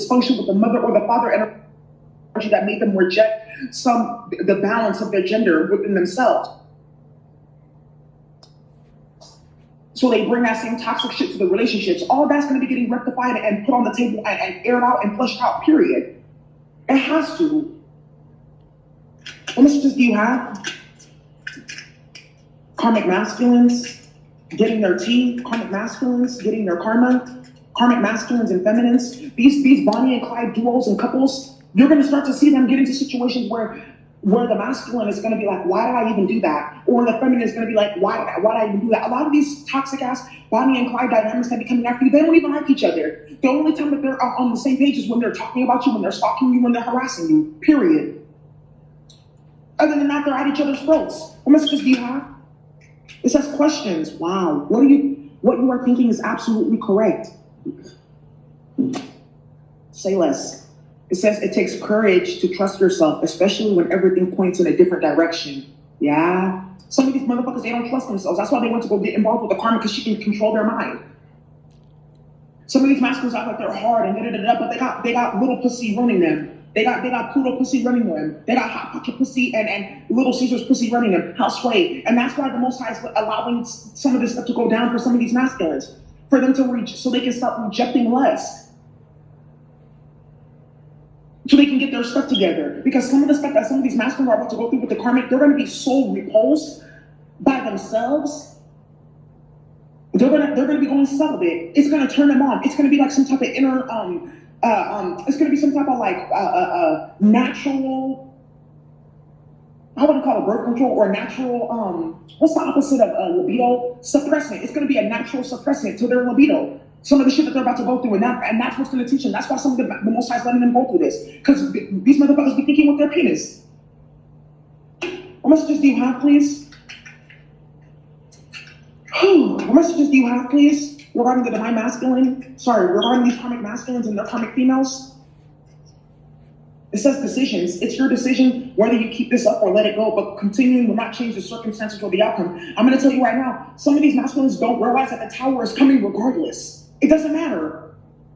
dysfunction with the mother or the father energy that made them reject the balance of their gender within themselves. So they bring that same toxic shit to the relationships. All that's going to be getting rectified and put on the table and aired out and flushed out, period. It has to. What messages do you have? Karmic masculines getting their tea, karmic masculines getting their karma, karmic masculines and feminines. These Bonnie and Clyde duos and couples, you're going to start to see them get into situations where the masculine is going to be like, why did I even do that? Or the feminine is going to be like, why did I even do that? A lot of these toxic ass Bonnie and Clyde dynamics that be coming after you, they don't even like each other. The only time that they're on the same page is when they're talking about you, when they're stalking you, when they're harassing you, period. Other than that, they're at each other's throats. What messages do you have? It says questions. Wow. What you are thinking is absolutely correct. Say less. It says it takes courage to trust yourself, especially when everything points in a different direction. Yeah. Some of these motherfuckers, they don't trust themselves. That's why they want to go get involved with the karma, because she can control their mind. Some of these masculines act like they're hard and but they got little pussy running them. They got Pluto pussy running them. They got Hot Pocket pussy and Little Caesar's pussy running them. House sway. And that's why the Most High is allowing some of this stuff to go down for some of these masculines, for them to reach, so they can start rejecting less, so they can get their stuff together. Because some of the stuff that some of these masculines are about to go through with the karmic, they're going to be so repulsed by themselves. They're gonna be going celibate. It's gonna turn them on. It's gonna be like some type of inner it's gonna be some type of like natural, I wouldn't call it birth control, or natural what's the opposite of libido? Suppressant. It's gonna be a natural suppressant to their libido. Some of the shit that they're about to go through, and that's what's gonna teach them. That's why some of the Most High is letting them go through this, because these motherfuckers be thinking with their penis. What messages do you have, please? What messages do you have, please, regarding the divine masculine? Regarding these karmic masculines and their karmic females? It says decisions. It's your decision whether you keep this up or let it go, but continuing will not change the circumstances or the outcome. I'm going to tell you right now, some of these masculines don't realize that the tower is coming regardless. It doesn't matter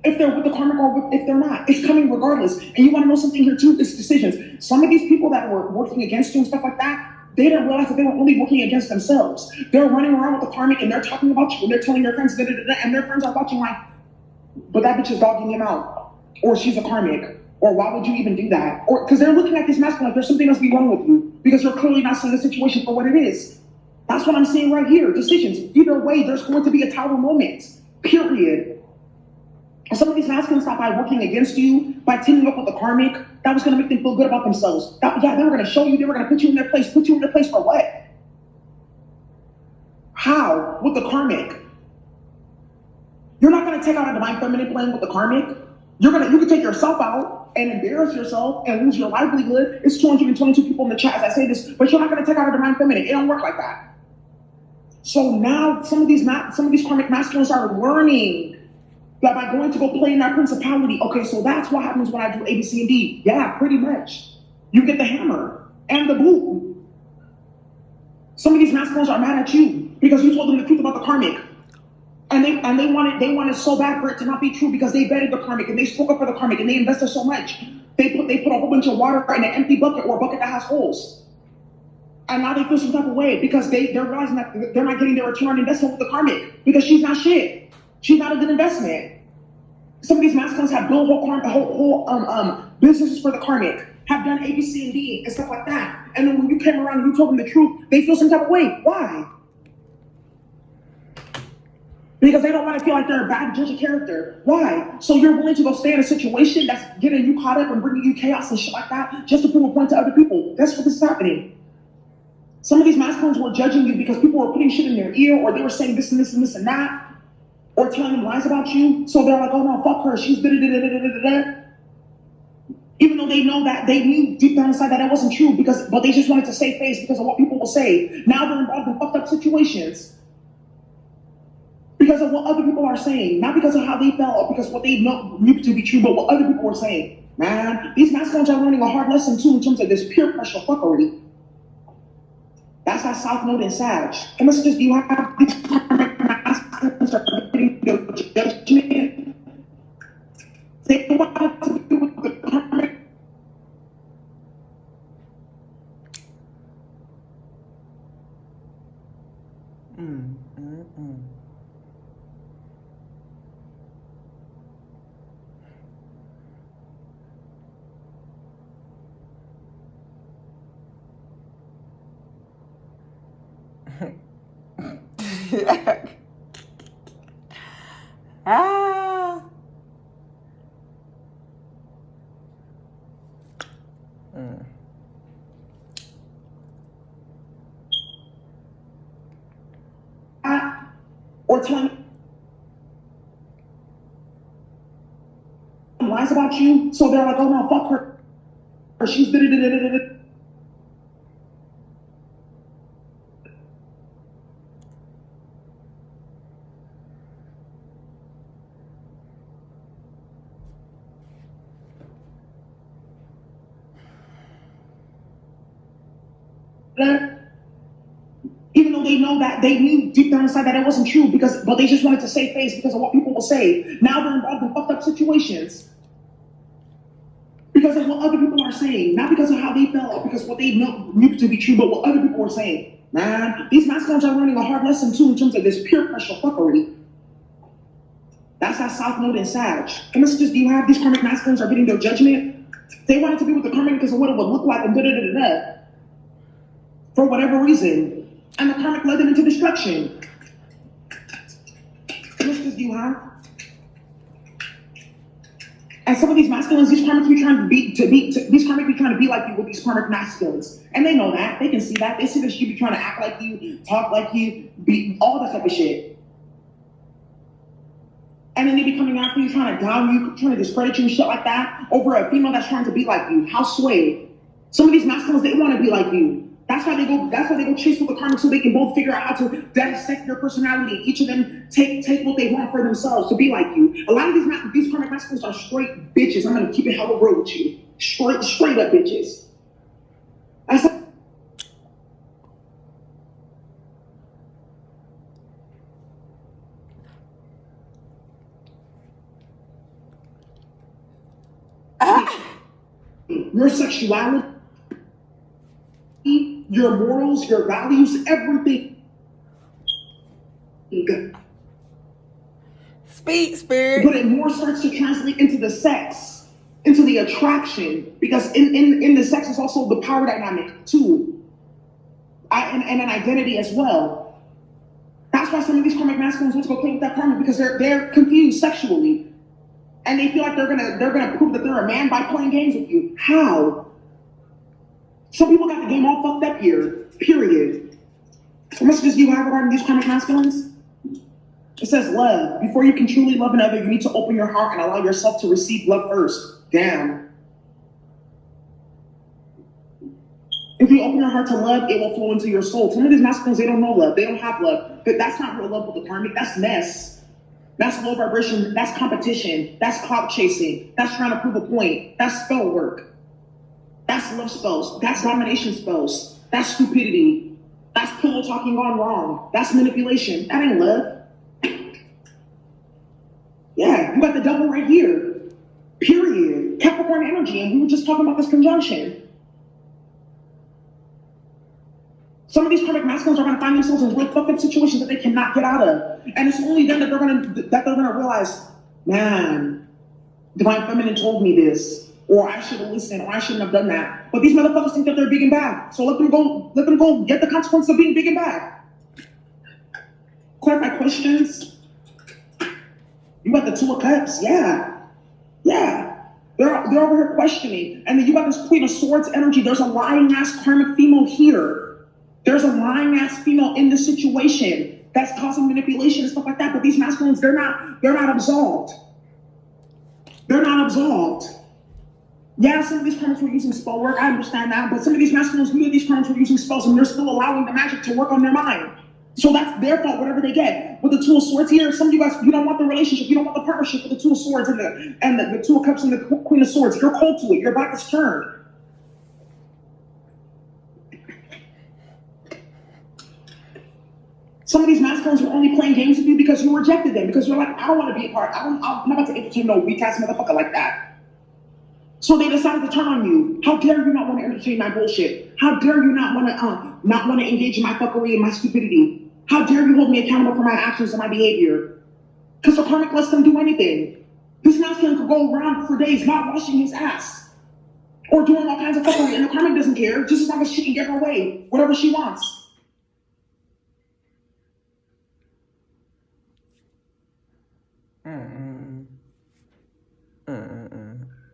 if they're with the karmic or if they're not. It's coming regardless. And you want to know something here too? It's decisions. Some of these people that were working against you and stuff like that, they didn't realize that they were only working against themselves. They're running around with the karmic and they're talking about you and they're telling their friends, and their friends are watching like, but that bitch is dogging him out, or she's a karmic, or why would you even do that? Or because they're looking at this masculine like there's something else be wrong with you, because you're clearly not seeing the situation for what it is. That's what I'm seeing right here. Decisions. Either way, there's going to be a tower moment. Period. And some of these masculines thought by working against you, by teaming up with the karmic, that was going to make them feel good about themselves. They were going to show you, they were going to put you in their place. Put you in their place for what? How? With the karmic. You're not going to take out a divine feminine plane with the karmic. You can take yourself out and embarrass yourself and lose your livelihood. It's 222 people in the chat as I say this, but you're not going to take out a divine feminine. It don't work like that. So now some of these karmic masculines are learning that by going to go play in that principality, okay, so that's what happens when I do A, B, C, and D. Yeah, pretty much. You get the hammer and the boot. Some of these masculines are mad at you because you told them the truth about the karmic. And they wanted so bad for it to not be true, because they vetted the karmic and they spoke up for the karmic and they invested so much. They put a whole bunch of water in an empty bucket, or a bucket that has holes. And now they feel some type of way because they're realizing that they're not getting their return on investment with the karmic, because she's not shit. She's not a good investment. Some of these masculines have built whole businesses for the karmic, have done A, B, C, and D and stuff like that. And then when you came around and you told them the truth, they feel some type of way. Why? Because they don't want to feel like they're a bad judge of character. Why? So you're willing to go stay in a situation that's getting you caught up and bringing you chaos and shit like that, just to prove a point to other people. That's what this is happening. Some of these masculines were judging you because people were putting shit in their ear, or they were saying this and this and this and that, or telling them lies about you. So they're like, oh no, fuck her, she's da-da-da-da-da-da-da. Even though they knew deep down inside that it wasn't true, but they just wanted to save face because of what people will say. Now they're involved in fucked up situations because of what other people are saying, not because of how they felt or because what they knew to be true, but what other people were saying. Man, these masculines are learning a hard lesson too in terms of this peer pressure fuckery. That's that South Node and Sag. What messages do you have? These masculines are getting the judgment. They want Mm, mm, mm. Ah. Mm. Or telling lies about you, so they're like, oh no, fuck her. She's da da da da da. Even though they know that they knew deep down inside that it wasn't true, but they just wanted to save face because of what people will say. Now they're involved in fucked up situations because of what other people are saying, not because of how they felt, because what they knew to be true, but what other people were saying. Man, these masculines are learning a hard lesson too in terms of this peer pressure fuckery. That's that South Node and Sag. And messages do you have? These karmic masculines are getting their judgment. They wanted to be with the karmic because of what it would look like and da da da da. For whatever reason. And the karmic led them into destruction. What messages do you have? And some of these masculines, these karmic be trying these karmic be trying to be like you with these karmic masculines. And they know that. They can see that. They see that you be trying to act like you, talk like you, be all that type of shit. And then they be coming after you, trying to down you, trying to discredit you and shit like that over a female that's trying to be like you. How sway. Some of these masculines, they want to be like you. That's why they go chase with the karmic, so they can both figure out how to dissect your personality. Each of them take what they want for themselves to be like you. A lot of these karmic masculines are straight bitches. I'm gonna keep it hella real with you. Straight up bitches. That's your sexuality, your morals, your values, everything. Speak, spirit. But it more starts to translate into the sex, into the attraction, because in the sex is also the power dynamic too, and an identity as well. That's why some of these karmic masculines want to go play with that karma, because they're confused sexually, and they feel like they're gonna prove that they're a man by playing games with you. How? Some people got the game all fucked up here. Period. What messages do you have regarding these karmic masculines? It says love. Before you can truly love another, you need to open your heart and allow yourself to receive love first. Damn. If you open your heart to love, it will flow into your soul. Some of these masculines, they don't know love. They don't have love. But that's not real love with the karmic. That's mess. That's low vibration. That's competition. That's clout chasing. That's trying to prove a point. That's spell work. That's love spells. That's domination spells. That's stupidity. That's pillow talking gone wrong. That's manipulation. That ain't love. Yeah, you got the devil right here. Period. Capricorn energy, and we were just talking about this conjunction. Some of these karmic masculines are going to find themselves in real fucked up situations that they cannot get out of, and it's only then that they're gonna realize, man, divine feminine told me this, or I should have listened, or I shouldn't have done that. But these motherfuckers think that they're big and bad, so let them go get the consequence of being big and bad. Clarify questions. You got the Two of Cups, yeah. They're over here questioning, and then you got this Queen of Swords energy. There's a lying ass karmic female here. There's a lying ass female in this situation that's causing manipulation and stuff like that. But these masculines, they're not absolved. They're not absolved. Yeah, some of these karmics were using spell work. I understand that, but some of these masculines, many of these karmics were using spells, and they're still allowing the magic to work on their mind. So that's their fault, whatever they get. With the Two of Swords here, some of you guys, you don't want the relationship, you don't want the partnership with the Two of Swords and the Two of Cups and the Queen of Swords. You're cold to it. Your back is turned. Some of these masculines were only playing games with you because you rejected them, because you're like, I don't want to be a part. I'm not about to entertain no weak ass motherfucker like that. So they decided to turn on you. How dare you not want to entertain my bullshit? How dare you not want to engage in my fuckery and my stupidity? How dare you hold me accountable for my actions and my behavior? Because the karmic lets them do anything. This masculine could go around for days not washing his ass or doing all kinds of fuckery, and the karmic doesn't care, just as long as she can get her way, whatever she wants. Mm-mm. Mm-mm.